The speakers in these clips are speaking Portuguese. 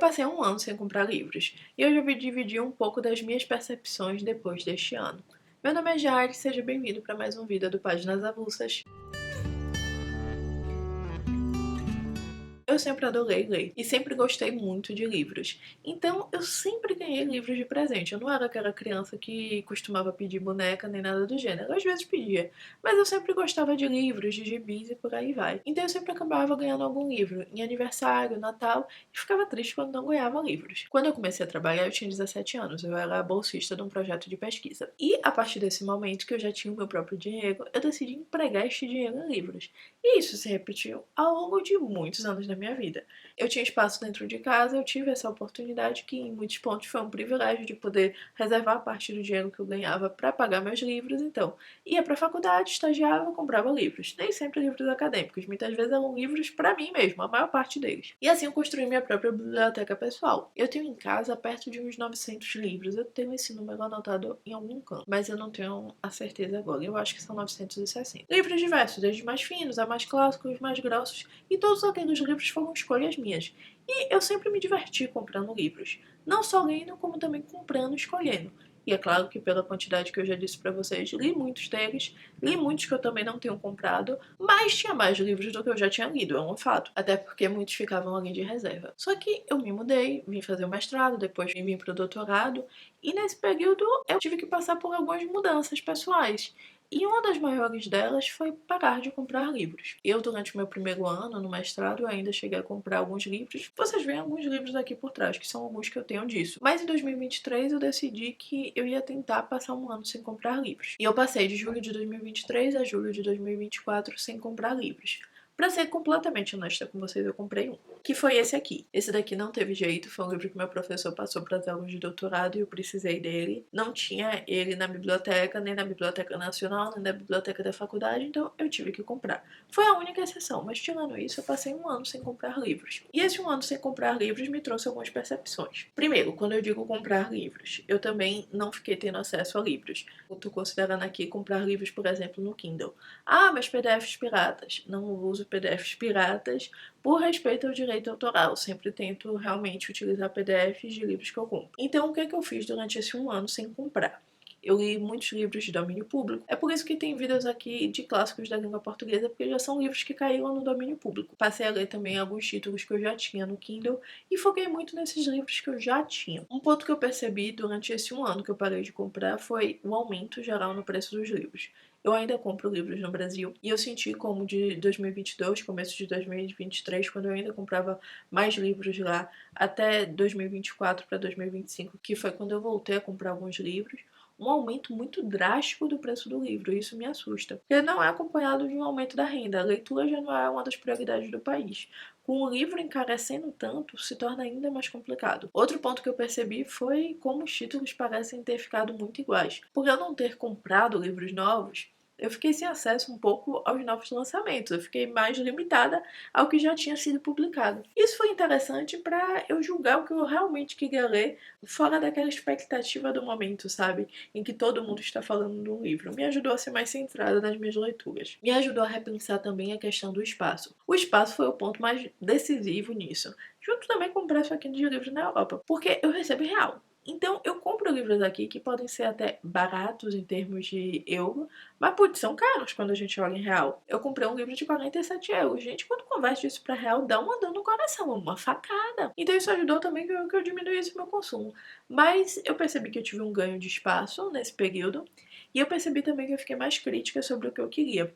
passei um ano sem comprar livros, e hoje eu vou dividir um pouco das minhas percepções depois deste ano. Meu nome é Jari, seja bem-vindo para mais um vídeo do Páginas Avulsas. Eu sempre adorei ler e sempre gostei muito de livros. Então eu sempre ganhei livros de presente. Eu não era aquela criança que costumava pedir boneca nem nada do gênero. Às vezes pedia, mas eu sempre gostava de livros, de gibis e por aí vai. Então eu sempre acabava ganhando algum livro em aniversário, Natal, e ficava triste quando não ganhava livros. Quando eu comecei a trabalhar, eu tinha 17 anos. Eu era bolsista de um projeto de pesquisa. E a partir desse momento que eu já tinha o meu próprio dinheiro, eu decidi empregar este dinheiro em livros. E isso se repetiu ao longo de muitos anos da minha vida. Eu tinha espaço dentro de casa, eu tive essa oportunidade que em muitos pontos foi um privilégio de poder reservar parte do dinheiro que eu ganhava para pagar meus livros. Então, ia para a faculdade, estagiava, comprava livros. Nem sempre livros acadêmicos, muitas vezes eram livros para mim mesmo, a maior parte deles. E assim eu construí minha própria biblioteca pessoal. Eu tenho em casa perto de uns 900 livros. Eu tenho esse número anotado em algum canto, mas eu não tenho a certeza agora. Eu acho que são 960. Livros diversos, desde mais finos a mais clássicos, mais grossos, e todos aqueles livros foram escolhas minhas. E eu sempre me diverti comprando livros. Não só lendo, como também comprando e escolhendo. E é claro que pela quantidade que eu já disse pra vocês, li muitos deles, li muitos que eu também não tenho comprado, mas tinha mais livros do que eu já tinha lido, é um fato. Até porque muitos ficavam ali de reserva. Só que eu me mudei, vim fazer o mestrado, depois vim pro doutorado, e nesse período eu tive que passar por algumas mudanças pessoais. E uma das maiores delas foi parar de comprar livros. Eu, durante o meu primeiro ano no mestrado, ainda cheguei a comprar alguns livros. Vocês veem alguns livros aqui por trás, que são alguns que eu tenho disso. Mas em 2023 eu decidi que eu ia tentar passar um ano sem comprar livros. E eu passei de julho de 2023 a julho de 2024 sem comprar livros. Pra ser completamente honesta com vocês, eu comprei um, que foi esse aqui. Esse daqui não teve jeito, foi um livro que meu professor passou para as aulas de doutorado e eu precisei dele. Não tinha ele na biblioteca, nem na Biblioteca Nacional, nem na biblioteca da faculdade, então eu tive que comprar. Foi a única exceção, mas tirando isso, eu passei um ano sem comprar livros. E esse um ano sem comprar livros me trouxe algumas percepções. Primeiro, quando eu digo comprar livros, eu também não fiquei tendo acesso a livros. Eu tô considerando aqui comprar livros, por exemplo, no Kindle. Ah, mas PDFs piratas. Não uso PDFs piratas por respeito ao direito autoral. Sempre tento realmente utilizar PDFs de livros que eu compro. Então, o que é que eu fiz durante esse um ano sem comprar? Eu li muitos livros de domínio público. É por isso que tem vídeos aqui de clássicos da língua portuguesa, porque já são livros que caíram no domínio público. Passei a ler também alguns títulos que eu já tinha no Kindle e foquei muito nesses livros que eu já tinha. Um ponto que eu percebi durante esse um ano que eu parei de comprar foi o aumento geral no preço dos livros. Eu ainda compro livros no Brasil e eu senti como de 2022, começo de 2023, quando eu ainda comprava mais livros lá, até 2024 para 2025, que foi quando eu voltei a comprar alguns livros, um aumento muito drástico do preço do livro. E isso me assusta, porque não é acompanhado de um aumento da renda. A leitura já não é uma das prioridades do país. Com o livro encarecendo tanto, se torna ainda mais complicado. Outro ponto que eu percebi foi como os títulos parecem ter ficado muito iguais. Por eu não ter comprado livros novos, eu fiquei sem acesso um pouco aos novos lançamentos, eu fiquei mais limitada ao que já tinha sido publicado. Isso foi interessante para eu julgar o que eu realmente queria ler, fora daquela expectativa do momento, sabe? Em que todo mundo está falando de um livro. Me ajudou a ser mais centrada nas minhas leituras. Me ajudou a repensar também a questão do espaço. O espaço foi o ponto mais decisivo nisso, junto também com o preço aqui de livros na Europa, porque eu recebo em real. Então, eu compro livros aqui que podem ser até baratos em termos de euro, mas, putz, são caros quando a gente olha em real. Eu comprei um livro de 47 euros. Gente, quando converte isso para real, dá uma dor no coração, uma facada. Então, isso ajudou também que eu diminuísse o meu consumo. Mas eu percebi que eu tive um ganho de espaço nesse período, e eu percebi também que eu fiquei mais crítica sobre o que eu queria.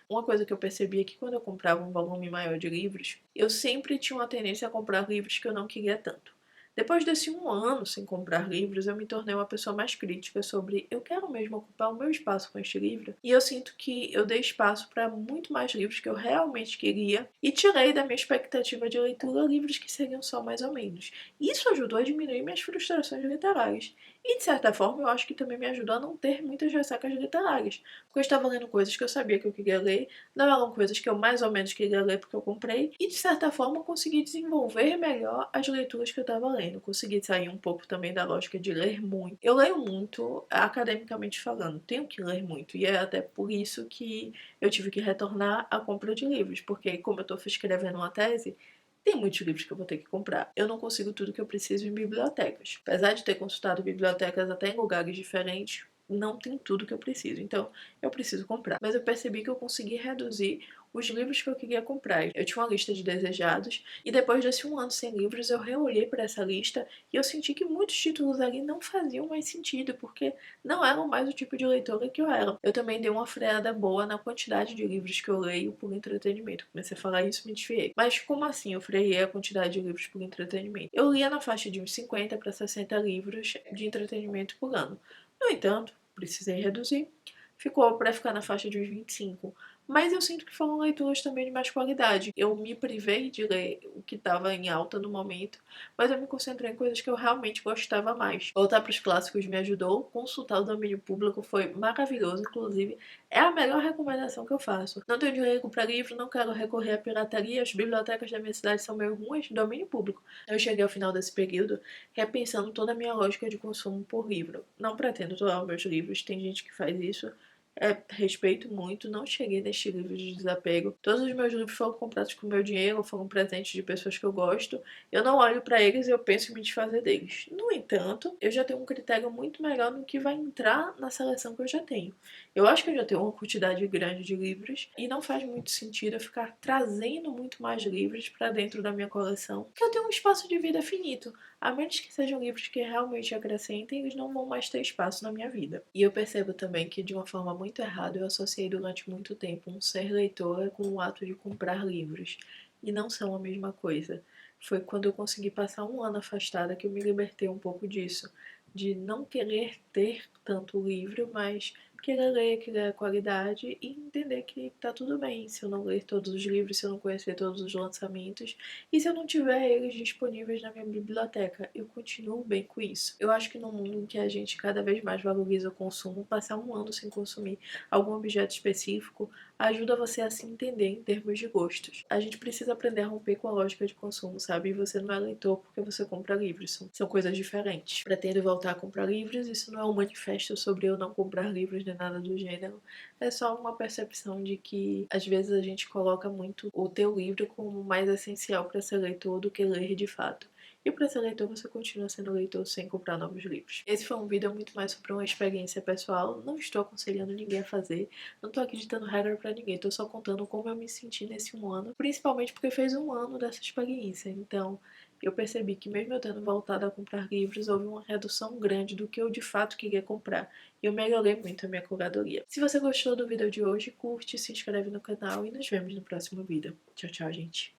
Uma coisa que eu percebi é que quando eu comprava um volume maior de livros, eu sempre tinha uma tendência a comprar livros que eu não queria tanto. Depois desse um ano sem comprar livros, eu me tornei uma pessoa mais crítica sobre eu quero mesmo ocupar o meu espaço com este livro, e eu sinto que eu dei espaço para muito mais livros que eu realmente queria e tirei da minha expectativa de leitura livros que seriam só mais ou menos. Isso ajudou a diminuir minhas frustrações literárias. E de certa forma eu acho que também me ajudou a não ter muitas ressacas literárias, porque eu estava lendo coisas que eu sabia que eu queria ler, não eram coisas que eu mais ou menos queria ler porque eu comprei, e de certa forma eu consegui desenvolver melhor as leituras que eu estava lendo, consegui sair um pouco também da lógica de ler muito. Eu leio muito, academicamente falando, tenho que ler muito, e é até por isso que eu tive que retornar à compra de livros, porque como eu estou escrevendo uma tese, tem muitos livros que eu vou ter que comprar. Eu não consigo tudo que eu preciso em bibliotecas. Apesar de ter consultado bibliotecas até em lugares diferentes, não tem tudo que eu preciso. Então, eu preciso comprar. Mas eu percebi que eu consegui reduzir os livros que eu queria comprar. Eu tinha uma lista de desejados e depois desse um ano sem livros, eu reolhei para essa lista e eu senti que muitos títulos ali não faziam mais sentido, porque não eram mais o tipo de leitora que eu era. Eu também dei uma freada boa na quantidade de livros que eu leio por entretenimento. Comecei a falar isso e me desviei. Mas como assim eu freiei a quantidade de livros por entretenimento? Eu lia na faixa de uns 50 para 60 livros de entretenimento por ano. No entanto, precisei reduzir. Ficou para ficar na faixa de uns 25. Mas eu sinto que foram leituras também de mais qualidade. Eu me privei de ler o que estava em alta no momento, mas eu me concentrei em coisas que eu realmente gostava mais. Voltar para os clássicos me ajudou, consultar o domínio público foi maravilhoso, inclusive é a melhor recomendação que eu faço. Não tenho dinheiro para livro, não quero recorrer à pirataria, as bibliotecas da minha cidade são meio ruins, domínio público. Eu cheguei ao final desse período repensando toda a minha lógica de consumo por livro. Não pretendo doar os meus livros, tem gente que faz isso, respeito muito, não cheguei neste livro de desapego. Todos os meus livros foram comprados com meu dinheiro, foram presentes de pessoas que eu gosto. Eu não olho para eles e eu penso em me desfazer deles. No entanto, eu já tenho um critério muito melhor no que vai entrar na seleção que eu já tenho. Eu acho que eu já tenho uma quantidade grande de livros e não faz muito sentido eu ficar trazendo muito mais livros para dentro da minha coleção, porque eu tenho um espaço de vida finito. A menos que sejam livros que realmente acrescentem, eles não vão mais ter espaço na minha vida. E eu percebo também que, de uma forma muito errada, eu associei durante muito tempo um ser leitora com o ato de comprar livros. E não são a mesma coisa. Foi quando eu consegui passar um ano afastada que eu me libertei um pouco disso. De não querer ter tanto livro, mas querer ler, querer a qualidade e entender que tá tudo bem se eu não ler todos os livros, se eu não conhecer todos os lançamentos e se eu não tiver eles disponíveis na minha biblioteca. Eu continuo bem com isso. Eu acho que no mundo em que a gente cada vez mais valoriza o consumo, passar um ano sem consumir algum objeto específico ajuda você a se entender em termos de gostos. A gente precisa aprender a romper com a lógica de consumo, sabe? E você não é leitor porque você compra livros. São coisas diferentes. Pretendo voltar a comprar livros, isso não é um manifesto sobre eu não comprar livros nem nada do gênero. É só uma percepção de que às vezes a gente coloca muito o teu livro como mais essencial para ser leitor do que ler de fato. E para ser leitor, você continua sendo leitor sem comprar novos livros. Esse foi um vídeo muito mais sobre uma experiência pessoal. Não estou aconselhando ninguém a fazer. Não estou aqui ditando regra para ninguém. Estou só contando como eu me senti nesse um ano. Principalmente porque fez um ano dessa experiência. Então, eu percebi que mesmo eu tendo voltado a comprar livros, houve uma redução grande do que eu de fato queria comprar. E eu melhorei muito a minha curadoria. Se você gostou do vídeo de hoje, curte, se inscreve no canal e nos vemos no próximo vídeo. Tchau, tchau, gente.